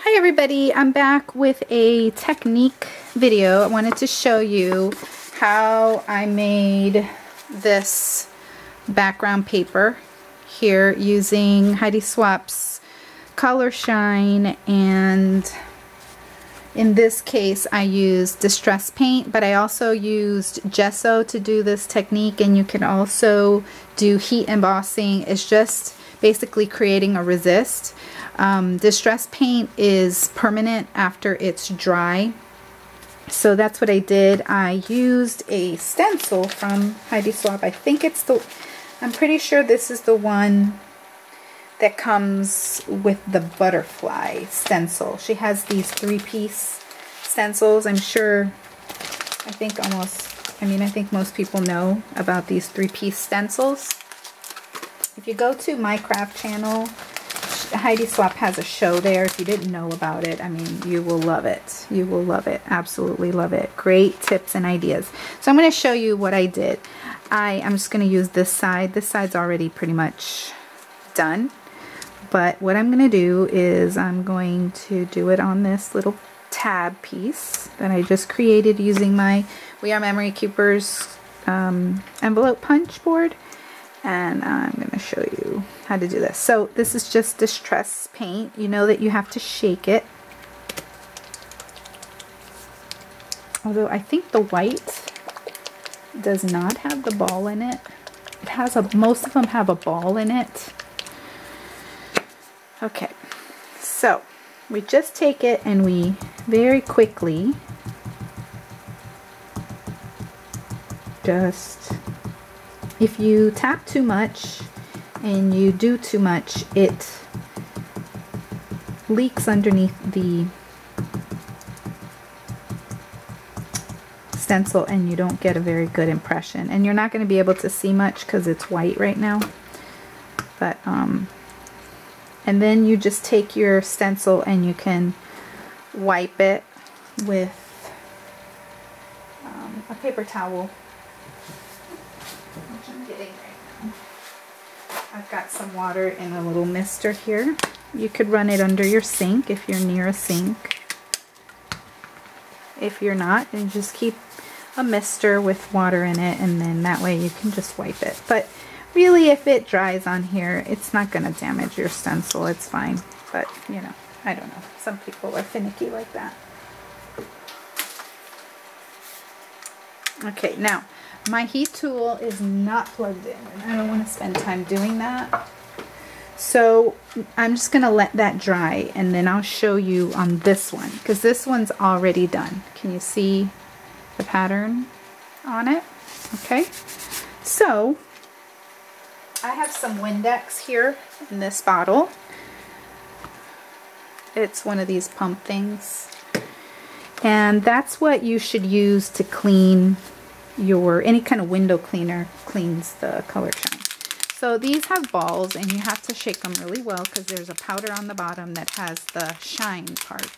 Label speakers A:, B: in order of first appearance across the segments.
A: Hi everybody, I'm back with a technique video. I wanted to show you how I made this background paper here using Heidi Swapp's Color Shine, and in this case I used distress paint, but I also used gesso to do this technique, and you can also do heat embossing. It's just basically creating a resist. Distress paint is permanent after it's dry, so that's what I did. I used a stencil from Heidi Swapp. I'm pretty sure this is the one that comes with the butterfly stencil. She has these 3-piece stencils. I think most people know about these 3-piece stencils. If you go to my craft channel, Heidi Swapp has a show there. If you didn't know about it, I mean, you will love it. You will love it. Absolutely love it. Great tips and ideas. So I'm going to show you what I did. I'm just going to use this side. This side's already pretty much done. But what I'm going to do is I'm going to do it on this little tab piece that I just created using my We Are Memory Keepers envelope punch board. And I'm going to show you how to do this. So this is just distress paint. You know that you have to shake it. Although I think the white does not have the ball in it. Most of them have a ball in it. Okay, so we just take it and we very quickly if you tap too much and you do too much, it leaks underneath the stencil and you don't get a very good impression. And you're not going to be able to see much because it's white right now. But, and then you just take your stencil and you can wipe it with a paper towel. I've got some water in a little mister here. You could run it under your sink if you're near a sink. If you're not, then just keep a mister with water in it, and then that way you can just wipe it. But really, if it dries on here, it's not going to damage your stencil. It's fine. But, you know, I don't know. Some people are finicky like that. Okay, now, my heat tool is not plugged in, and I don't want to spend time doing that. So I'm just going to let that dry, and then I'll show you on this one, because this one's already done. Can you see the pattern on it? Okay, so I have some Windex here in this bottle. It's one of these pump things, and that's what you should use to clean any kind of window cleaner cleans the Color Shine. So these have balls, and you have to shake them really well because there's a powder on the bottom that has the shine part.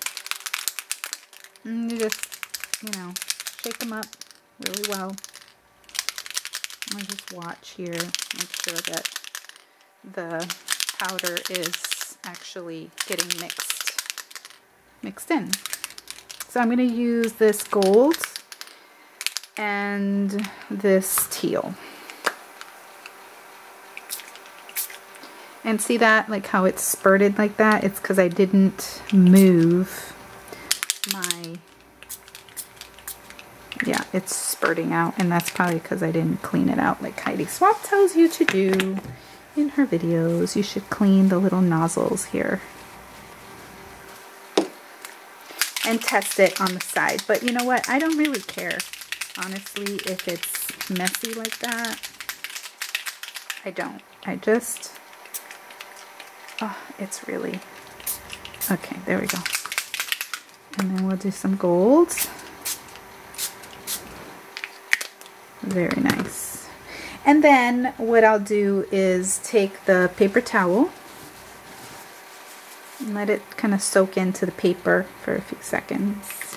A: And you just, you know, shake them up really well. I'll just watch here, make sure that the powder is actually getting mixed in. So I'm going to use this gold and this teal. And see that, like how it's spurted like that? It's because I didn't move my, yeah, it's spurting out, and that's probably because I didn't clean it out like Heidi Swapp tells you to do in her videos. You should clean the little nozzles here and test it on the side. But you know what? I don't really care, honestly, if it's messy like that. I don't. I just, oh, it's really, okay, there we go. And then we'll do some golds. Very nice. And then what I'll do is take the paper towel and let it kind of soak into the paper for a few seconds.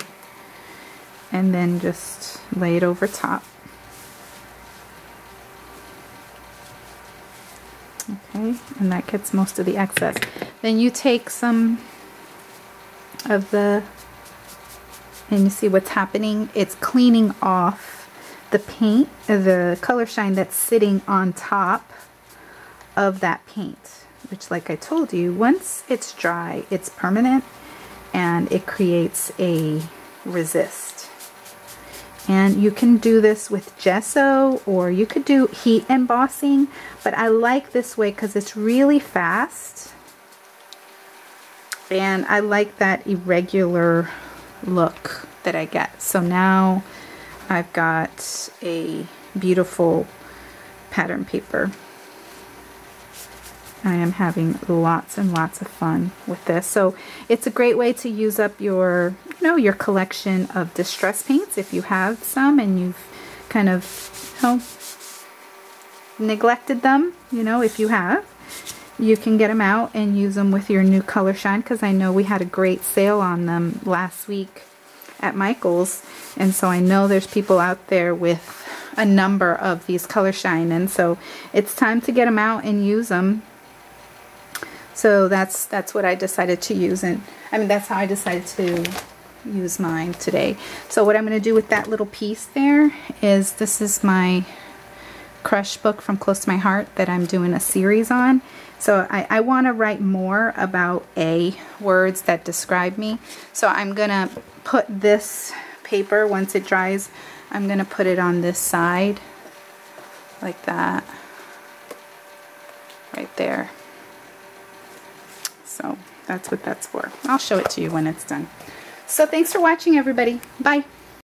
A: And then just lay it over top. Okay, and that gets most of the excess. Then you take some of the, and you see what's happening? It's cleaning off the paint, the color shine that's sitting on top of that paint, which, like I told you, once it's dry, it's permanent and it creates a resist. And you can do this with gesso, or you could do heat embossing, but I like this way because it's really fast and I like that irregular look that I get. So now I've got a beautiful pattern paper. I am having lots and lots of fun with this. So it's a great way to use up your, your collection of distress paints if you have some and you've kind of, neglected them, if you have. You can get them out and use them with your new color shine, because I know we had a great sale on them last week at Michael's, and so I know there's people out there with a number of these color shine, and so it's time to get them out and use them. So that's what I decided to use, and I mean that's how I decided to use mine today. So what I'm going to do with that little piece there is, this is my crush book from Close to My Heart that I'm doing a series on. So I want to write more about words that describe me. So I'm going to put this paper, once it dries, I'm going to put it on this side like that, right there. So that's what that's for. I'll show it to you when it's done. So thanks for watching, everybody. Bye.